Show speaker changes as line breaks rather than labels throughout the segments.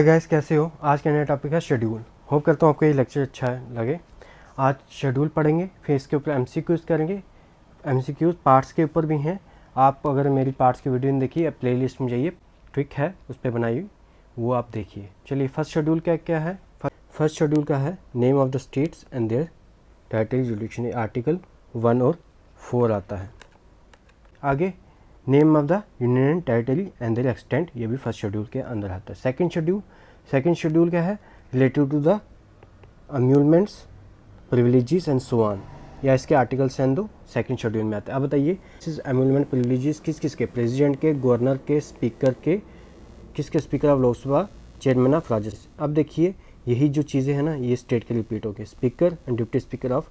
Guys कैसे हो। आज का नया टॉपिक है शेड्यूल। होप करता हूँ आपको ये लेक्चर अच्छा लगे। आज शेड्यूल पढ़ेंगे, फिर इसके ऊपर एमसीक्यूज करेंगे। एमसीक्यूज पार्ट्स के ऊपर भी हैं। आप अगर मेरी पार्ट्स की वीडियो नहीं देखी है, प्ले लिस्ट में जाइए, ट्रिक है उस पर बनाई हुई, वो आप देखिए। चलिए फर्स्ट शेड्यूल क्या क्या है। फर्स्ट शेड्यूल का है name of the states and their title jurisdiction, article 1 और 4 आता है। आगे name of the union territory and their extent, ये भी फर्स्ट शेड्यूल के अंदर आता है। सेकंड शेड्यूल क्या है, related to the emoluments, privileges and so on, या इसके आर्टिकल्स हैं दो, सेकंड शेड्यूल में आते हैं। अब बताइए अम्यूलमेंट प्रिविलेजेस किस किस के, प्रेसिडेंट के, गवर्नर के, स्पीकर के, किसके, speaker of Lok Sabha, chairman of Rajya Sabha. अब देखिए यही जो चीज़ें हैं ना, ये स्टेट के रिपीट हो गए। Speaker and deputy speaker of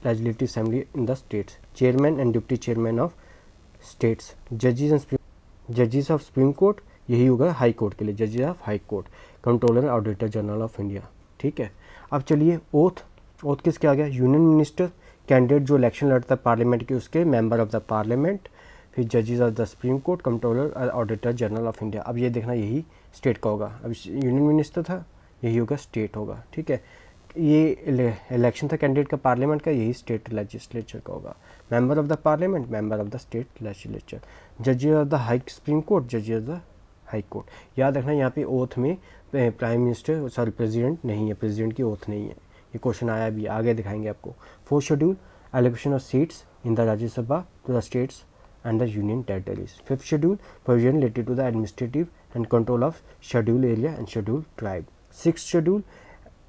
legislative assembly in the states, chairman and deputy chairman of states, जजेस ऑफ सुप्रीम कोर्ट, यही होगा हाई कोर्ट के लिए, जजेस of high court, controller auditor general of India. ठीक है, अब चलिए ओथ किसके आ गया, यूनियन मिनिस्टर, कैंडिडेट जो इलेक्शन लड़ता है पार्लियामेंट के, उसके, मेंबर ऑफ द पार्लियामेंट, फिर जजेस of the supreme court, controller auditor general of India. अब ये देखना यही स्टेट का होगा। अब यूनियन मिनिस्टर था, यही होगा स्टेट होगा। ठीक है, ये इलेक्शन था कैंडिडेट का पार्लियामेंट का, यही स्टेट लेजिस्लेचर का होगा। Member of the parliament, member of the state legislature, जजेस of the high supreme court, जजेस ऑफ द हाई कोर्ट। याद रखना यहाँ पे ओथ में प्राइम मिनिस्टर, सॉरी प्रेसिडेंट नहीं है, प्रेसिडेंट की ओथ नहीं है। ये क्वेश्चन आया भी, आगे दिखाएंगे आपको। Fourth schedule allocation of seats in the Rajya Sabha to the states and the union territories. Fifth schedule provision related to the administrative and control of schedule area and schedule tribe. Six schedule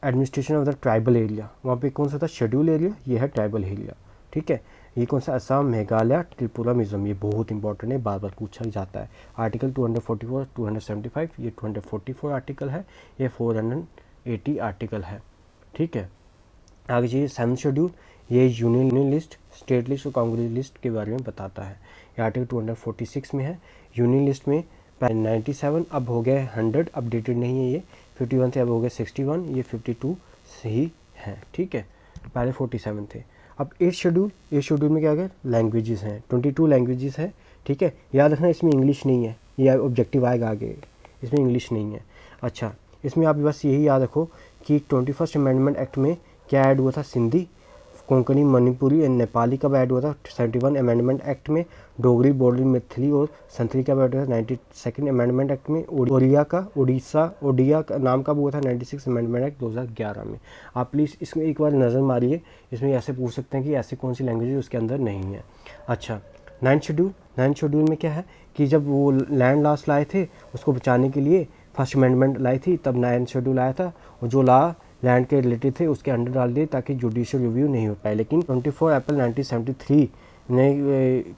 administration of the tribal area, वहाँ पे कौन सा था, schedule area, ये है tribal area. ठीक है, ये कौन सा, असम, मेघालय, त्रिपुरा, मिजोरम। ये बहुत इंपॉर्टेंट है, बार बार पूछा जाता है। आर्टिकल 244, 275, ये 244 आर्टिकल है, ये 480 आर्टिकल है। ठीक है, आगे चाहिए सेवन्थ शेड्यूल, ये यूनियन लिस्ट, स्टेट लिस्ट और कांग्रेस लिस्ट के बारे में बताता है। ये आर्टिकल 246 में है। यूनियन लिस्ट में 97 अब हो गया 100, अपडेटेड नहीं है ये। 51 थे, अब हो गए 61, ये 52 सही है। ठीक है, पहले 47 थे। अब एट शेड्यूल में क्या क्या लैंग्वेजेस हैं, 22 लैंग्वेजेस हैं। ठीक है, याद रखना इसमें इंग्लिश नहीं है, ये ऑब्जेक्टिव आएगा आगे, इसमें इंग्लिश नहीं है। अच्छा, इसमें आप बस यही याद रखो कि 21st अमेंडमेंट एक्ट में क्या ऐड हुआ था, सिंधी, कोंकणी, मणिपुरी एंड नेपाली कब ऐड हुआ था, 71 अमेंडमेंट एक्ट में। डोगरी, बोडो, मैथिली और संथली कब ऐड हुआ था, 92nd अमेंडमेंट एक्ट में। ओडिया का नाम कब हुआ था, 96 अमेंडमेंट एक्ट 2011 में। आप प्लीज़ इसमें एक बार नज़र मारिए, इसमें ऐसे पूछ सकते हैं कि ऐसी कौन सी लैंग्वेज उसके अंदर नहीं है। अच्छा, नाइन्थ शेड्यूल में क्या है कि जब वो लैंड लॉस लाए थे, उसको बचाने के लिए फर्स्ट अमेंडमेंट लाई थी, तब नाइन्थ शेड्यूल आया था, और जो लॉ लैंड के रिलेटेड थे उसके अंडर डाल दिए ताकि जुडिशियल रिव्यू नहीं हो पाए। लेकिन 24 अप्रैल 1973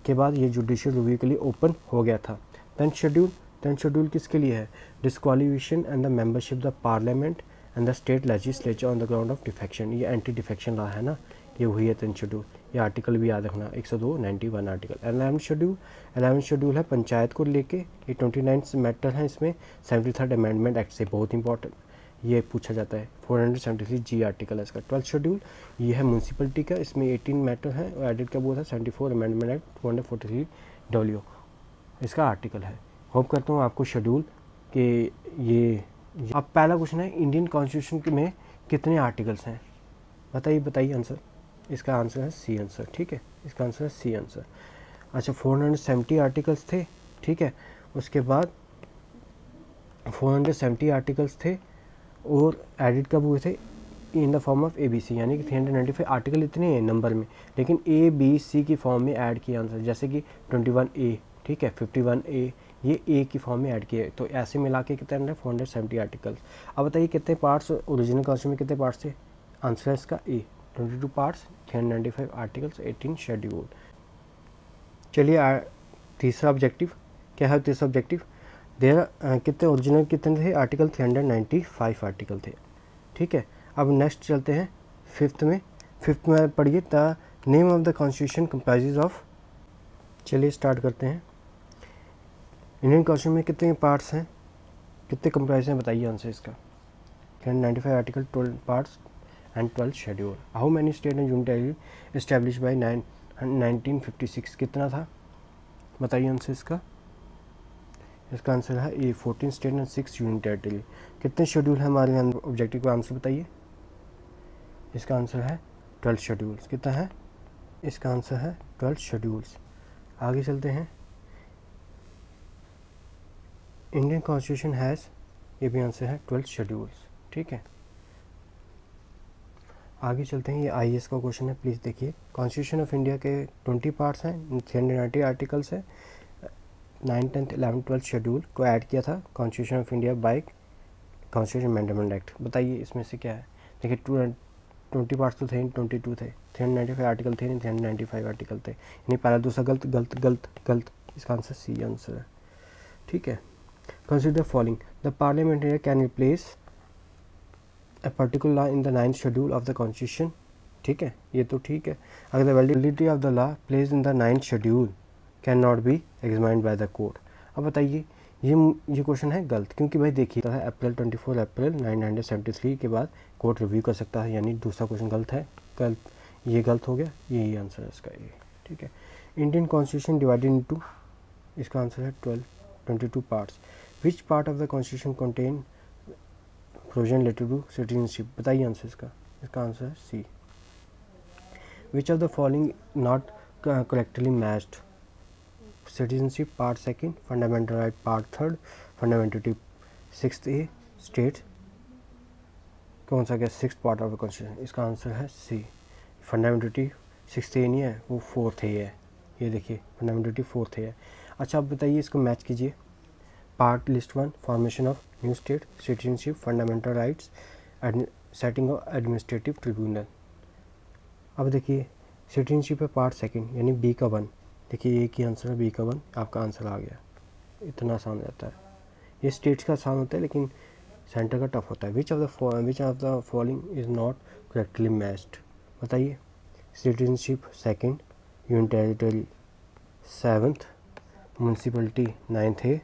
के बाद ये जुडिशियल रिव्यू के लिए ओपन हो गया था। टेंथ शेड्यूल किसके लिए है, disqualification and the membership the parliament and the state legislature on the ground of defection, ये एंटी डिफेक्शन लॉ है ना, ये वही है टेंथ शेड्यूल। ये आर्टिकल भी याद रखना, 102, 91 आर्टिकल। 11th शेड्यूल है पंचायत को लेके, ये 29 मैटर है इसमें, 73rd अमेंडमेंट एक्ट से, बहुत इंपॉर्टेंट, ये पूछा जाता है। 473 जी आर्टिकल है इसका। 12th शेड्यूल ये है म्यूनसिपलिटी का, इसमें 18 मैटर है और एडिट कब हुआ था, 74 अमेंडमेंट एक्ट 243 डब्ल्यू इसका आर्टिकल है। होप करता हूँ आपको शेड्यूल के ये। अब पहला क्वेश्चन है, इंडियन कॉन्स्टिट्यूशन में कितने आर्टिकल्स हैं, बताइए आंसर। इसका आंसर है सी आंसर। ठीक है, इसका आंसर है सी आंसर। अच्छा, 470 आर्टिकल्स थे। ठीक है, उसके बाद 470 आर्टिकल्स थे और एडिट कब हुए थे, in the form of ABC, यानी कि 395 आर्टिकल इतने हैं नंबर में, लेकिन ABC की फॉर्म में ऐड किया आंसर, जैसे कि 21A, ठीक है, 51A, ये A की फॉर्म में ऐड किए, तो ऐसे मिला के कितने 470 आर्टिकल्स। अब बताइए कितने पार्ट्स ओरिजिनल कॉन्स्टिट्यूशन में, कितने पार्ट्स थे, आंसर है इसका A, 22 पार्ट्स, 395 आर्टिकल्स, 18 शेड्यूल। चलिए तीसरा ऑब्जेक्टिव क्या है, तीसरा ऑब्जेक्टिव कितने ओरिजिनल कितने थे आर्टिकल, 395 आर्टिकल थे। ठीक है, अब नेक्स्ट चलते हैं फिफ्थ में पढ़िए, the name of the constitution comprises of. चलिए स्टार्ट करते हैं। इंडियन कॉन्स्टिट्यूशन में कितने पार्ट्स हैं, कितने कंप्राइज हैं, बताइए आंसर इसका। 395 article, 12 parts and 12 schedule. How many state and union territory establish by 1956, कितना था, बताइए आंसर इसका। इसका आंसर है ए 14 स्टेट एंड 6 यूनियन टेरिटरी। कितने शेड्यूल है हमारे ऑब्जेक्टिव का आंसर बताइए। इसका आंसर है 12 शेड्यूल्स। कितना है? इसका आंसर है 12 शेड्यूल्स। आगे चलते हैं। इंडियन कॉन्स्टिट्यूशन हैज़, ये भी आंसर है 12 शेड्यूल्स। ठीक है, आगे चलते हैं। ये IAS का क्वेश्चन है, प्लीज़ देखिए। कॉन्स्टिट्यूशन ऑफ इंडिया के 20 पार्ट्स हैं, 390 आर्टिकल्स है। 9, 10, 11, 12 शेड्यूल को ऐड किया था constitution of India by constitution amendment act. बताइए इसमें से क्या है। देखिए 20 पार्ट्स तो थे, 22 थे, 395 आर्टिकल थे, 395 आर्टिकल थे, यानी पहला दूसरा गलत गलत गलत गलत। इसका आंसर सी आंसर है। ठीक है, consider following, the parliament India can replace a particular law in the 9th schedule of the constitution। ठीक है, ये तो ठीक है। अगर the validity of the law placed in the 9th schedule cannot be examined by the court। अब बताइए, ये क्वेश्चन है गलत, क्योंकि भाई देखिए अप्रैल 24 अप्रैल 1973 के बाद कोर्ट रिव्यू कर सकता है, यानी दूसरा क्वेश्चन गलत है। गलत, ये गलत हो गया, यही आंसर है इसका ए। ठीक है, इंडियन कॉन्स्टिट्यूशन डिवाइडेड इनटू, इसका आंसर है 22 parts. Which part of the constitution contain provision related to citizenship. बताइए आंसर इसका। इसका आंसर है C. Which of the following not correctly matched. Citizenship part 2, fundamental right part 3, fundamental duty 6A, state कौन सा गया 6th part of the constitution. इसका answer है C. फंडामेंटलिटी 6A नहीं है, वो 4th A है। ये देखिए फंडामेंटलिटी 4th A है। अच्छा, आप बताइए इसको मैच कीजिए। Part list 1, formation of new state, citizenship, fundamental rights, setting of administrative tribunal. अब देखिए सिटीजनशिप है पार्ट 2, यानी बी का 1। देखिए एक ही आंसर है, बी का 1, आपका आंसर आ गया। इतना आसान रहता है। ये स्टेट्स का आसान होता है, लेकिन सेंटर का टफ होता है। विच of the following is not correctly matched. बताइए। Citizenship 2, union territory 7th, municipality 9th A,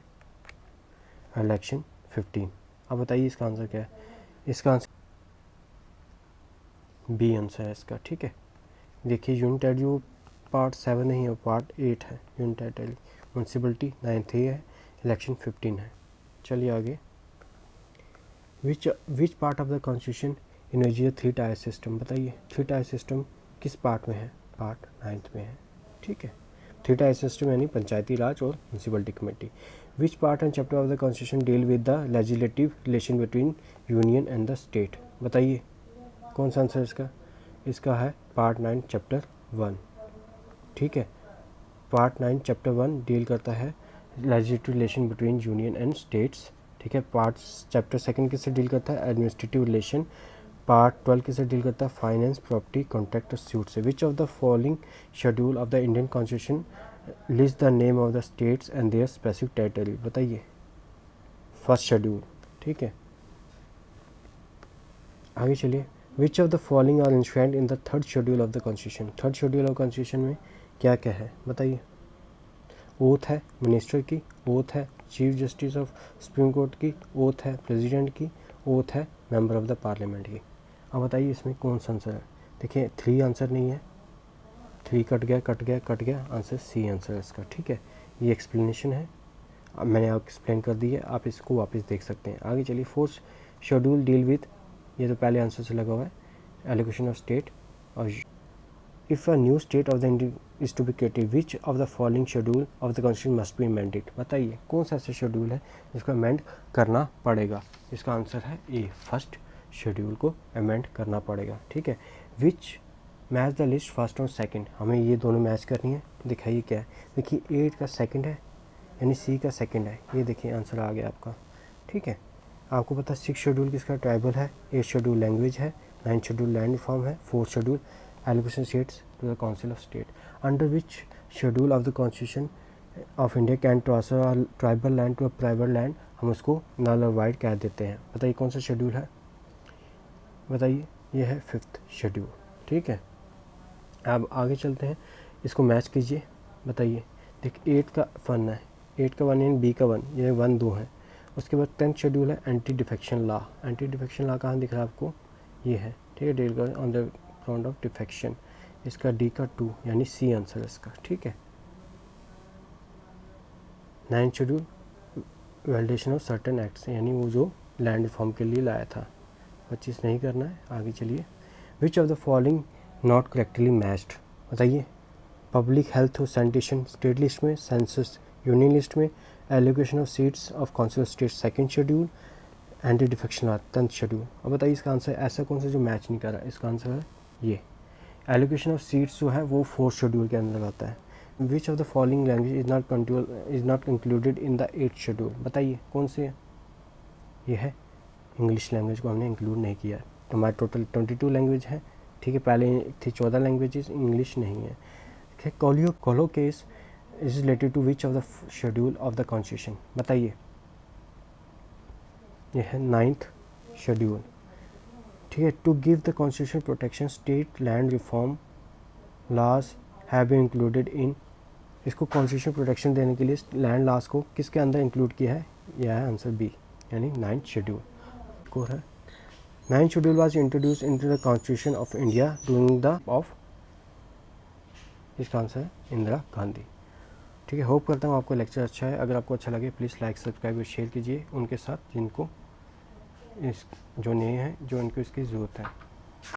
election 15। अब बताइए इसका आंसर क्या है। इसका आंसर बी आंसर है इसका। ठीक है, देखिए यूनियन टेरिटरी पार्ट 7 नहीं है, पार्ट 8 है। Union territory, municipality 9th A है, इलेक्शन 15 है। चलिए आगे। Which part of the constitution envisage 3 tier system. बताइए 3 टायर सिस्टम किस पार्ट में है। पार्ट 9th में है। ठीक है, 3 टायर सिस्टम यानी पंचायती राज और municipality committee. Which part and chapter of the constitution deal with the legislative relation between union and the state. बताइए कौन सा आंसर इसका। इसका है पार्ट 9 चैप्टर 1। ठीक है, पार्ट 9 चैप्टर 1 डील करता है legislative relation between union and states. ठीक है, पार्ट चैप्टर 2 किससे डील करता है, एडमिनिस्ट्रेटिव रिलेशन। पार्ट 12 किससे डील करता है, फाइनेंस, प्रॉपर्टी, कॉन्ट्रैक्ट और सूट से। Which of the following schedule of the Indian constitution list the name of the states and their specific territory. बताइए फर्स्ट शेड्यूल। ठीक है, आगे चलिए। Which of the following are insured in the 3rd schedule of the constitution. 3rd schedule of constitution में क्या क्या है बताइए। ओथ है मिनिस्टर की, ओथ है chief justice of supreme court की, ओथ है प्रेसिडेंट की, ओथ है मेंबर ऑफ द पार्लियामेंट की। अब बताइए इसमें कौन सा आंसर है। देखिए 3 आंसर नहीं है, 3 कट गया कट गया कट गया, आंसर सी आंसर है इसका। ठीक है, ये एक्सप्लेनेशन है, अब मैंने आपको एक्सप्लेन कर दी है, आप इसको वापस देख सकते हैं। आगे चलिए। 4th शेड्यूल डील विथ, ये तो पहले आंसर से लगा हुआ है, एलोकेशन ऑफ स्टेट। और if a new state of the India is to be created, which of the following schedule of the constitution must be amended. बताइए कौन सा ऐसा शेड्यूल है जिसको अमेंड करना पड़ेगा। इसका आंसर है ए, फर्स्ट शेड्यूल को अमेंड करना पड़ेगा। ठीक है, विच मैच द लिस्ट फर्स्ट और सेकंड। हमें ये दोनों मैच करनी है। दिखाइए क्या है। देखिए 8 का सेकंड है, यानी सी का सेकंड है। ये देखिए आंसर आ गया आपका। ठीक है, आपको पता है 6 शेड्यूल किसका, ट्राइबल है। 8 शेड्यूल लैंग्वेज है। 9 शेड्यूल लैंड रिफॉर्म है। 4th schedule allocation states to the council of state. Under which schedule of the constitution of India can transfer tribal land to a private land. हम उसको नल और wide कह देते हैं। बताइए कौन सा शेड्यूल है। बताइए, ये है 5th शेड्यूल। ठीक है, अब आगे चलते हैं, इसको मैच कीजिए। बताइए, देखिए 8 का 1 है, 8 का 1 यानी बी का 1, ये 1 2 है। उसके बाद 10th शेड्यूल है anti defection law. Anti defection law कहाँ दिख रहा है आपको, ये है। ठीक है, डील कर on the ground of defection. इसका डी का 2 यानी सी आंसर है इसका। ठीक है, 9th schedule validation of certain acts, यानी वो जो लैंड रिफॉर्म के लिए लाया था। 25 नहीं करना है, आगे चलिए। Which of the following not correctly matched, बताइए। पब्लिक हेल्थ और सैनिटेशन स्टेट लिस्ट में, सेंसस यूनियन लिस्ट में, allocation of seats of council state second schedule, anti defection law 10th schedule. अब बताइए इसका आंसर ऐसा कौन सा जो मैच नहीं कर रहा है। इसका आंसर है ये, एलोकेशन ऑफ सीट्स जो है वो 4th शेड्यूल के अंदर आता है। विच of the following language is not included in the 8th schedule, बताइए कौन से है। ये है इंग्लिश लैंग्वेज को हमने इंक्लूड नहीं किया। तो हमारे टोटल 22 लैंग्वेज हैं, ठीक है। पहले थी 14 लैंग्वेजेस, इंग्लिश नहीं है। ठीक है। कोलोकेस is related to which of the schedule of the constitution, बताइए। यह है 9th शेड्यूल, ठीक है। To give the constitution protection state land reform laws have been included in, इसको कॉन्स्टिट्यूशन प्रोटेक्शन देने के लिए लैंड लॉज को किसके अंदर इंक्लूड किया है, यह है आंसर बी, यानी 9th शेड्यूल को है। 9th schedule was introduce into the constitution of India during the of, इसका आंसर है इंदिरा गांधी। ठीक है। होप करता हूँ आपको लेक्चर अच्छा है। अगर आपको अच्छा लगे प्लीज़ लाइक सब्सक्राइब और शेयर कीजिए उनके साथ जिनको इस जो नए हैं, जो इनको इसकी ज़रूरत है।